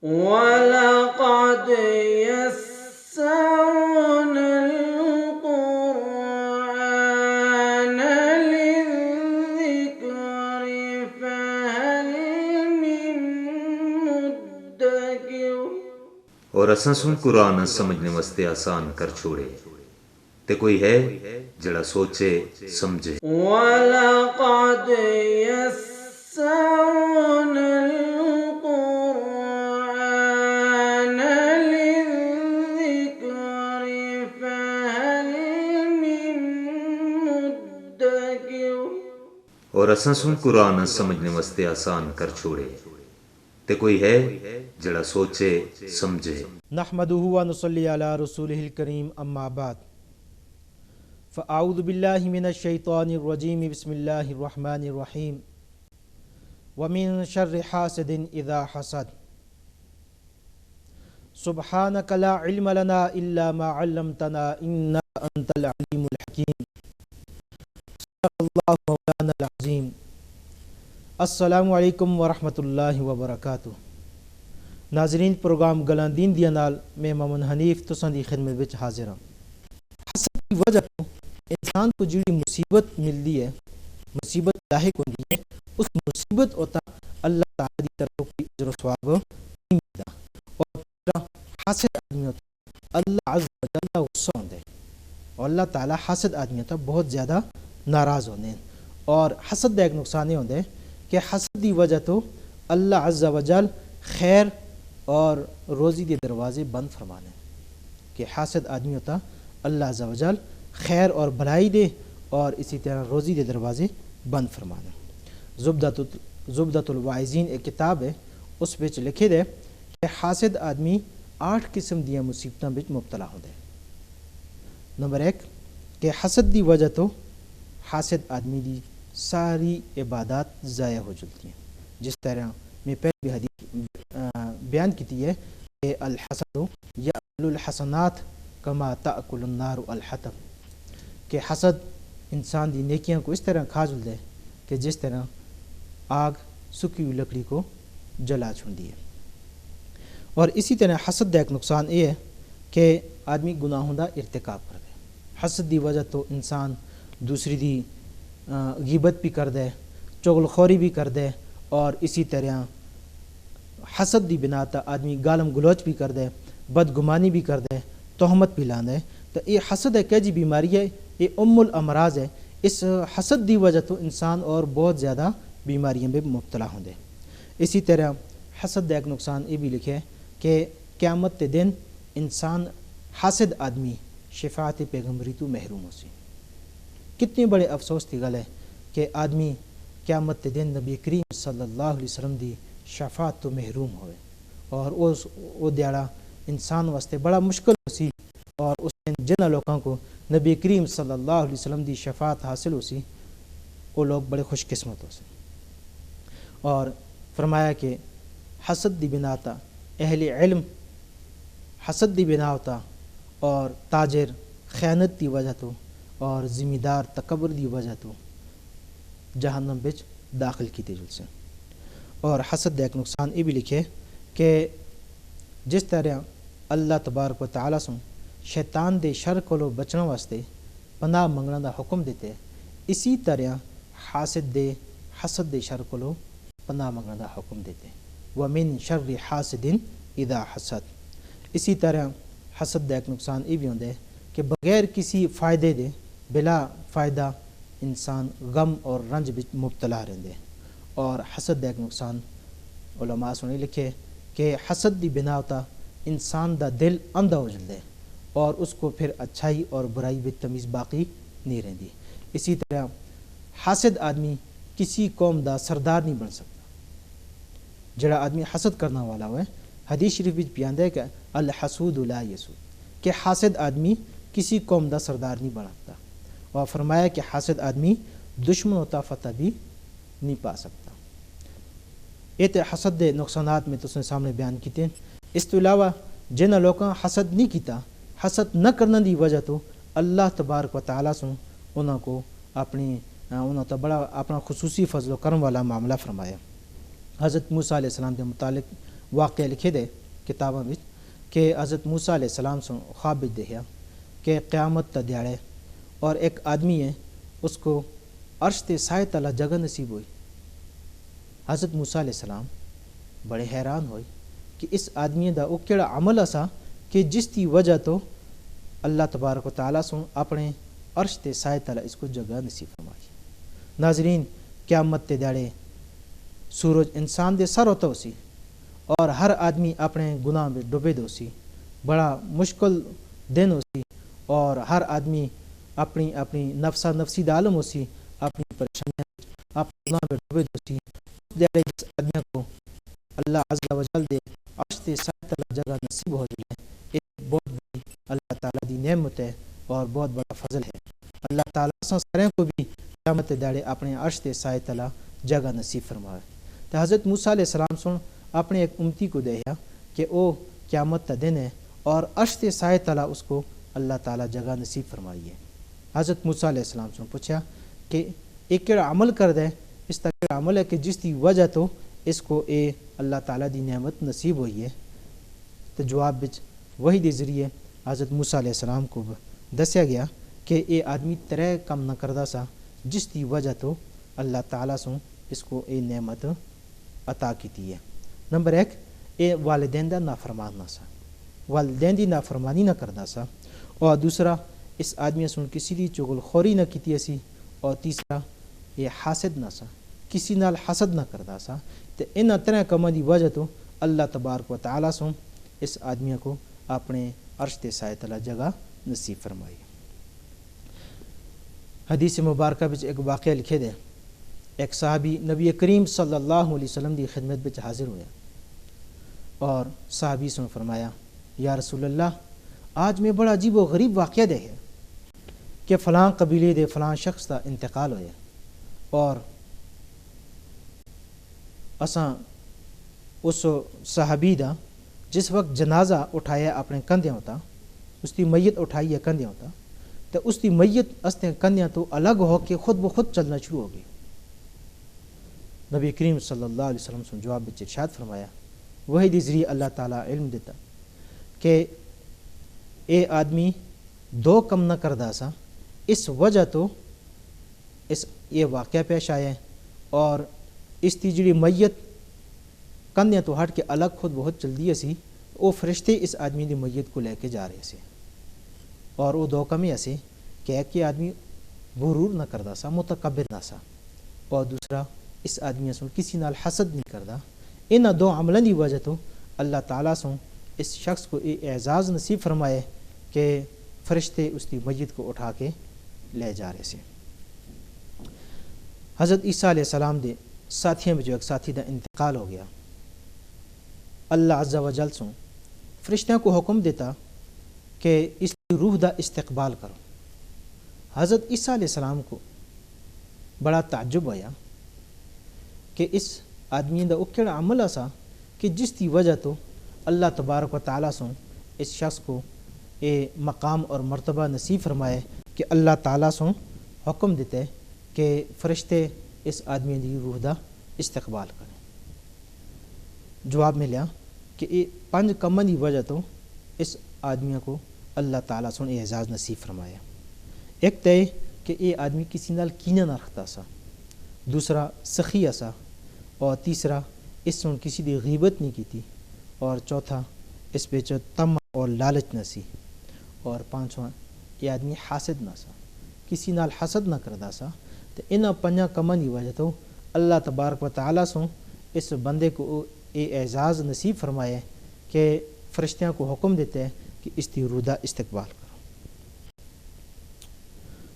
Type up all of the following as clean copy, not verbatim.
وَلَقَدْ يَسَّرْنَا الْقُرْآنَ لِلذِّكْرِ فَهَلْ مِن مُّدَّكِرٍ۔ اور اساں سن قرآن سمجھنے واسطے آسان کر چھوڑے تے کوئی ہے جڑا سوچے سمجھے۔ وَلَقَدْ يَسَّرْنَا الْقُرْآنَ لِلذِّكْرِ فَهَلْ مِن مُّدَّكِرٍ۔ اور اساں سن قرآن سمجھنے واسطے آسان کر چھوڑے تے کوئی ہے جڑا سوچے سمجھے۔ نحمدہ و نصلی علی رسولہ الکریم، اما بعد فاعوذ باللہ من الشیطان الرجیم، بسم اللہ الرحمن الرحیم۔ ومن شر حاسد اذا حسد، سبحانک لا علم لنا الا ما علمتنا انک انت العلیم الحکیم، صدق اللہ مولانا العظیم۔ السلام علیکم ورحمۃ اللہ وبرکاتہ۔ ناظرین، پروگرام گلاں دین دیا نال میں مامن حنیف تساں دی خدمت وچ حاضر ہاں۔ حسد کی وجہ تو انسان کو جڑی مصیبت ملتی ہے، مصیبت لاحق ہوتی ہے، اس مصیبت ہوتا اللہ تعالی دی طرف کوئی اجر و ثواب نہیں ملتا، اور حاسد آدمی ہوتا اللہ عز و جل غصہ ہوتا ہے، اور اللہ تعالی حاسد آدمی ہوتا بہت زیادہ ناراض ہوتے ہیں۔ اور حسد کا ایک نقصان یہ ہوتا ہے کہ حسد دی وجہ تو اللہ عز و جل خیر اور روزی کے دروازے بند فرمانے، کہ حاسد آدمی ہوتا اللہ عز و جل خیر اور بھلائی دے اور اسی طرح روزی کے دروازے بند فرمانے۔ زبدۃ الواعظین ایک کتاب ہے، اس وچ لکھے دے کہ حاسد آدمی 8 قسم دیا مصیبتاں وچ مبتلا ہوتا ہے۔ نمبر 1 کہ حسد دی وجہ تو حاسد آدمی دی ساری عبادات ضائع ہو جلتی ہیں، جس طرح میں پہلے بھی حدیث بیان کی ہے کہ الحسد یأکل الحسنات کما تأکل النار الحطب، کہ حسد انسان دی نیکیاں کو اس طرح کھا جلتا ہے کہ جس طرح آگ سکی ہوئی لکڑی کو جلا چھوڑتی ہے۔ اور اسی طرح حسد کا ایک نقصان یہ ہے کہ آدمی گناہوں کا ارتکاب کر دے۔ حسد دی وجہ تو انسان دوسری دی غیبت بھی کر دے، چغل خوری بھی کر دے، اور اسی طرح حسد دی بنا تا آدمی گالم گلوچ بھی کر دے، بدگمانی بھی کر دے، تہمت بھی لاندے۔ تو یہ حسد ایک ایسی بیماری ہے، یہ الامراض ہے۔ اس حسد دی وجہ تو انسان اور بہت زیادہ بیماریاں میں مبتلا ہوندے۔ اسی طرح حسد کا ایک نقصان یہ بھی لکھے کہ قیامت کے دن انسان حاسد آدمی شفاعت پیغمبری تو محروم ہو سی۔ کتنی بڑے افسوس کی گل ہے کہ آدمی قیامت کے دن نبی کریم صلی اللہ علیہ وسلم دی شفاعت تو محروم ہوئے، اور وہ دیڑا انسان واسطے بڑا مشکل ہو سی، اور اس دن جن لوگوں کو نبی کریم صلی اللہ علیہ وسلم دی شفاعت حاصل ہو سی وہ لوگ بڑے خوش قسمت ہو سی۔ اور فرمایا کہ حسد دی بنا تا اہل علم حسد دی بنا ہوتا، اور تاجر خیانت دی وجہ تو، اور ذمہ دار تکبر دی وجہ تو جہنم بچ داخل کیتے جل سے۔ اور حسد کا ایک نقصان یہ بھی لکھے کہ جس طرح اللہ تبارک و تعالیٰ سن شیطان دے شر کو بچنے واسطے پناہ منگنا دا حکم دیتے، اسی طرح حسد دے شر کو پناہ منگنا دا حکم دیتے۔ وَمِن شَرِّ حَاسِدٍ اِذَا حَسَد۔ اسی طرح حسد کا ایک نقصان یہ بھی ہوتا ہے کہ بغیر کسی فائدے دے بلا فائدہ انسان غم اور رنج بچ مبتلا رہندے۔ اور حسد کا ایک نقصان علماء سنے لکھے کہ حسد دی بنا ہوتا انسان دا دل اندھا ہو جلدے، اور اس کو پھر اچھائی اور برائی بے تمیز باقی نہیں رہندی۔ اسی طرح حاسد آدمی کسی قوم دا سردار نہیں بن سکتا۔ جڑا آدمی حسد کرنا والا ہوئے، حدیث شریف وچ بیان ہے کہ الحسود لا یسود، کہ حاسد آدمی کسی قوم دا سردار نہیں بناتا، اور فرمایا کہ حاسد آدمی دشمن ہوتا فتح بھی نہیں پا سکتا۔ یہ تو حسد دے نقصانات میں تسنے سامنے بیان کیتے ہیں۔ اس تو علاوہ جن لوگوں حسد نہیں کیتا، حسد نہ کرنے دی وجہ تو اللہ تبارک و تعالیٰ سن انہوں کو انہوں تو بڑا اپنا خصوصی فضل و کرم والا معاملہ فرمایا۔ حضرت موسیٰ علیہ السلام کے متعلق واقعہ لکھے دے کتاباں وچ کہ حضرت موسیٰ علیہ السلام سن خواب وچ دیکھا کہ قیامت تا دیہڑے اور ایک آدمی ہے اس کو عرش تے سائے تلا جگہ نصیب ہوئی۔ حضرت موسیٰ علیہ السلام بڑے حیران ہوئے کہ اس آدمی دا او کیڑا عمل اسا کہ جس دی وجہ تو اللہ تبارک و تعالیٰ سن اپنے عرش تے سائے تلا اس کو جگہ نصیب فرمائی۔ ناظرین، قیامت تے دیہڑے سورج انسان دے سر ہوتا اسی اور ہر آدمی اپنے گناہ میں ڈوبے دو سی، بڑا مشکل دن ہو سی اور ہر آدمی اپنی اپنی نفسا نفسی دا عالم ہو سی، اپنی پریشانیاں اپنے گناہ میں ڈوبے دو سی۔ اس دیہڑے جس آدمی کو اللہ عز و جل دے عرش تے سائے تلا جگہ نصیب ہو جائے، ایک بہت بڑی اللہ تعالیٰ دی نعمت ہے اور بہت بڑا فضل ہے۔ اللہ تعالیٰ سارے کو بھی قیامت دیہڑے اپنے عرش تے سائے تلا جگہ نصیب فرمائے۔ تو حضرت موسیٰ علیہ السلام سن اپنے ایک امتی کو دیکھا کہ او قیامت تا دن ہے اور عرش تے سائے تلا اس کو اللہ تعالیٰ جگہ نصیب فرمائی ہے۔ حضرت موسیٰ علیہ السلام سن پوچھا کہ ایک کیڑا عمل کر دے، اس طرح کیڑا عمل ہے کہ جس کی وجہ تو اس کو اے اللہ تعالیٰ دی نعمت نصیب ہوئی ہے۔ تو جواب بچ وحی دے ذریعے حضرت موسیٰ علیہ السلام کو دسیا گیا کہ اے آدمی ترے کم نہ کردہ سا جس کی وجہ تو اللہ تعالیٰ سن اس کو اے نعمت عطا کیتی ہے۔ نمبر 1، اے والدین دا نافرمان نہ سا، والدین دی نافرمانی نہ کردا سا، اور دوسرا اس آدمی سن کسی دی چغل خوری نہ کیتی سی، اور تیسرا یہ حاسد نہ سا، کسی نال حسد نہ کردا سا۔ تو ان طرح کماں دی وجہ تو اللہ تبارک و تعالیٰ سن اس آدمی کو اپنے عرش تے سائے تلا جگہ نصیب فرمائی۔ حدیث مبارکہ وچ ایک واقعہ لکھے دے، ایک صحابی نبی کریم صلی اللہ علیہ وسلم دی خدمت وچ حاضر ہویا اور صحابی سے فرمایا، یا رسول اللہ، آج میں بڑا عجیب و غریب واقعہ دیکھا کہ فلاں قبیلے دے فلاں شخص کا انتقال ہویا اور اساں اس صحابی دا جس وقت جنازہ اٹھایا اپنے کندھیاں ہوتا، اس کی میت اٹھائی ہے کندھیاں ہوتا، تو اس کی میت استے کندھیاں تو الگ ہو کے خود بخود چلنا شروع ہو گئی۔ نبی کریم صلی اللہ علیہ وسلم سے جواب بچ ارشاد فرمایا، وہی دی ذریعے اللہ تعالیٰ علم دیتا کہ اے آدمی دو کم نہ کردہ سا، اس وجہ تو اس یہ واقعہ پیش آیا ہے اور اس کی جڑی میت کندھیاں تو ہٹ کے الگ خود بہت چل دی سی، وہ فرشتے اس آدمی دی میت کو لے کے جا رہے سے، اور وہ دو کمی ایسے کہ ایک یہ آدمی غرور نہ کردہ سا، متکبر نہ سا، اور دوسرا اس آدمی سے کسی نال حسد نہیں کردا۔ ان دو عملوں دی وجہ تو اللہ تعالیٰ سے اس شخص کو یہ اعزاز نصیب فرمائے کہ فرشتے اس کی میت کو اٹھا کے لے جا رہے سے۔ حضرت عیسیٰ علیہ السلام دے ساتھیوں میں جو ایک ساتھی دا انتقال ہو گیا، اللہ عز و جل سے فرشتوں کو حکم دیتا کہ اس کی روح دا استقبال کرو۔ حضرت عیسیٰ علیہ السلام کو بڑا تعجب ہوا کہ اس آدمی دا کیڑا عمل ایسا کہ جس کی وجہ تو اللہ تبارک و تعالیٰ سے اس شخص کو یہ مقام اور مرتبہ نصیب فرمائے کہ اللہ تعالیٰ سے حکم دیتے کہ فرشتے اس آدمی دی روح دا استقبال کریں۔ جواب ملیا کہ یہ 5 کماں دی وجہ تو اس آدمی کو اللہ تعالیٰ سے اعزاز نصیب فرمایا۔ ایک تو کہ یہ آدمی کسی نال کینہ نہ رکھتا سا، دوسرا سخی سا، اور تیسرا اس سے کسی دی غیبت نہیں کی تھی، اور چوتھا اس پہ طمع اور لالچ نہ سی، اور پانچواں یہ آدمی حاسد نہ سا، کسی نال حسد نہ کردا سا۔ تو ان 5 کماں دی وجہ تو اللہ تبارک و تعالیٰ سے اس بندے کو یہ اعزاز نصیب فرمائے کہ فرشتیاں کو حکم دیتے ہیں کہ اس کی روح دا استقبال کرو۔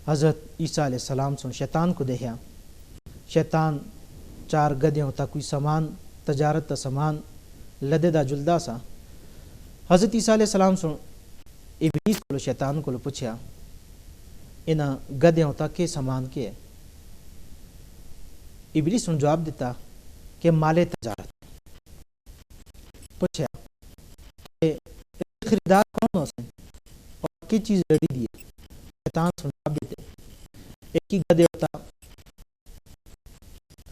حضرت عیسیٰ علیہ السلام سے شیطان کو دیکھا، شیطان 4 گدھیوں تا کوئی سامان تجارت تا سامان لدے دا جلدا سا۔ حضرت عیسیٰ علیہ السلام سے ابلیس کو شیطان کو پوچھا، انہاں گدھیوں تا کے سامان کے ہے؟ ابلیس نے جواب دیتا کہ مال تجارت۔ پوچھا کہ خریدار کون ہو سن اور کی چیز ریڈی دی ہے؟ شیطان سے جواب دیتے ایک ہی گدھے ہوتا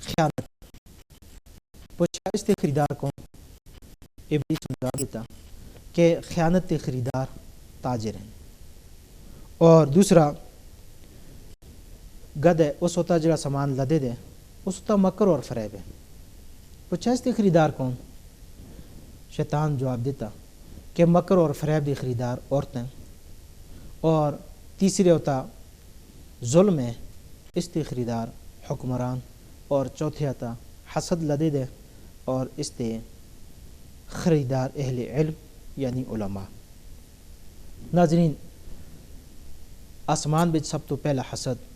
خیانت۔ پوچھا اس کے خریدار کون؟ ابلیس نوں جواب دیتا کہ خیانت تے خریدار تاجر ہیں. اور دوسرا گد ہے اس ہوتا جڑا سامان لدے دے اس ہوتا مکر اور فریب ہے. پوچھا اس کے خریدار کون؟ شیطان جواب دیتا کہ مکر اور فریب دی خریدار عورتیں. اور تیسرے ہوتا ظلم ہے، اس کے خریدار حکمران. اور چوتھے ہوتا حسد لدے دے اور اس کے خریدار اہل علم یعنی علماء. ناظرین، آسمان بچ سب تو پہلا حسد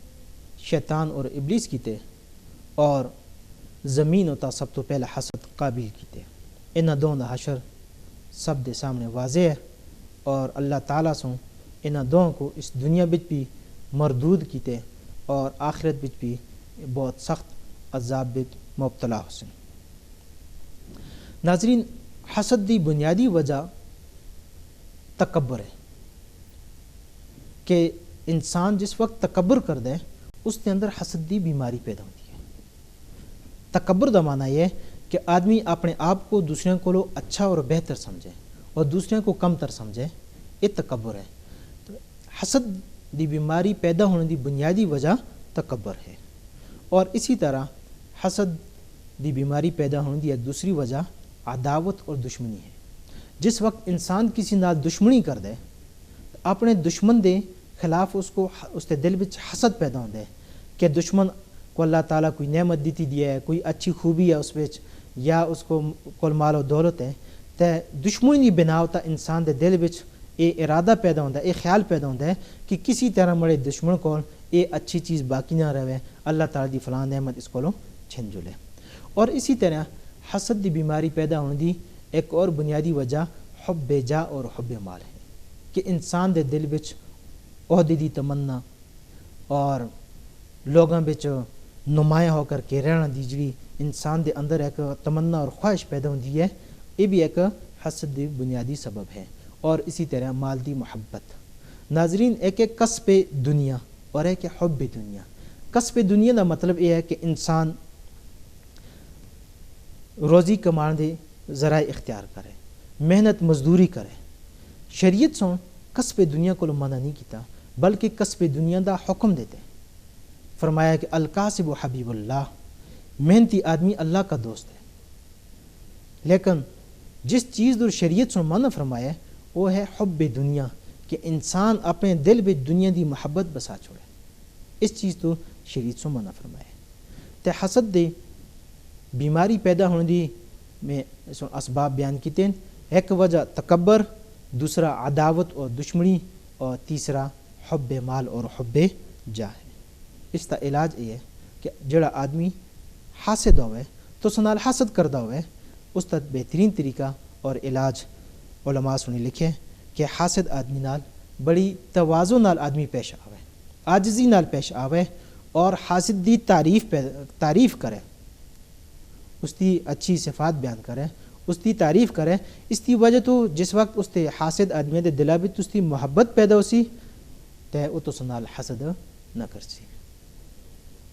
شیطان اور ابلیس کیتے، اور زمین ہوتا سب تو پہلا حسد قابل کیتے. انہاں دونوں دا حشر سب دے سامنے واضح ہے، اور اللہ تعالیٰ سوں انہاں دونوں کو اس دنیا بچ بھی مردود کیتے اور آخرت بچ بھی بہت سخت عذاب بچ مبتلا ہو سن. ناظرین، حسد دی بنیادی وجہ تکبر ہے کہ انسان جس وقت تکبر کر دے اس کے اندر حسد دی بیماری پیدا ہوتی ہے. تکبر دا معنی یہ ہے کہ آدمی اپنے آپ کو دوسروں کو اچھا اور بہتر سمجھے اور دوسروں کو کم تر سمجھے، یہ تکبر ہے. تو حسد دی بیماری پیدا ہونے دی بنیادی وجہ تکبر ہے. اور اسی طرح حسد دی بیماری پیدا ہونے دی ایک دوسری وجہ عداوت اور دشمنی ہے. جس وقت انسان کسی نال دشمنی کر دے، اپنے دشمن دے خلاف اس کے دل وچ حسد پیدا ہوتا ہے کہ دشمن کو اللہ تعالیٰ کوئی نعمت دیتی دی ہے، کوئی اچھی خوبی ہے اس وچ، یا اس کو کول مال و دولت ہے، تے دشمنی دی بنا ہوتا انسان دے دل وچ یہ ارادہ پیدا ہوتا ہے، یہ خیال پیدا ہوتا ہے کہ کسی طرح میرے دشمن کو یہ اچھی چیز باقی نہ رہے، اللہ تعالیٰ دی فلاں نعمت اس کو چھن جلے. اور اسی طرح حسد دی بیماری پیدا ہونے دی ایک اور بنیادی وجہ حب جا اور حب مال ہے کہ انسان دے دل وچ عہدے دی تمنا اور لوگاں وچ نمایاں ہو کر کے رہنا دی جڑی انسان دے اندر ایک تمنا اور خواہش پیدا ہوتی ہے، یہ بھی ایک حسد دی بنیادی سبب ہے. اور اسی طرح مال دی محبت. ناظرین، ایک کسب دنیا اور ایک حب دنیا. کسب دنیا دا مطلب یہ ہے کہ انسان روزی کمان دے ذرائع اختیار کرے، محنت مزدوری کرے. شریعت سوں کسب دنیا کو منع نہیں کیتا، بلکہ کسب دنیا دا حکم دیتے. فرمایا کہ الکاسب حبیب اللہ، محنتی آدمی اللہ کا دوست ہے. لیکن جس چیز در شریعت سوں منع فرمایا وہ ہے حب دنیا، کہ انسان اپنے دل میں دنیا دی محبت بسا چھوڑے. اس چیز تو شریعت سوں منع فرمایا. تے حسد دے بیماری پیدا ہونے دی میں اسباب بیان کیتے ہیں. ایک وجہ تکبر، دوسرا عداوت اور دشمنی، اور تیسرا حب مال اور حب جاہ ہے. اس کا علاج یہ ہے کہ جڑا آدمی حاسد ہوئے تو سنال حسد کردہ ہوئے، اس کا بہترین طریقہ اور علاج علماء سنی لکھے کہ حاسد آدمی نال بڑی توازو نال آدمی پیش آوے، عاجزی نال پیش آوے، اور حاسد دی تعریف کرے، اس کی اچھی صفات بیان کرے، اس کی تعریف کرے. اس کی وجہ تو جس وقت اس تے حاسد آدمی دے دلا بھی اس کی محبت پیدا ہو سی تے وہ تو سنال حسد نہ کر سی.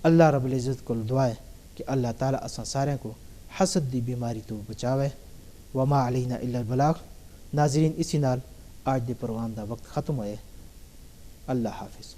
اللہ رب العزت کو دعا ہے کہ اللہ تعالیٰ اساں سارے کو حسد دی بیماری تو بچاوے. وما علینا الا البلاغ. ناظرین، اسی نال آج دے پروگرام دا وقت ختم ہوئے. اللہ حافظ.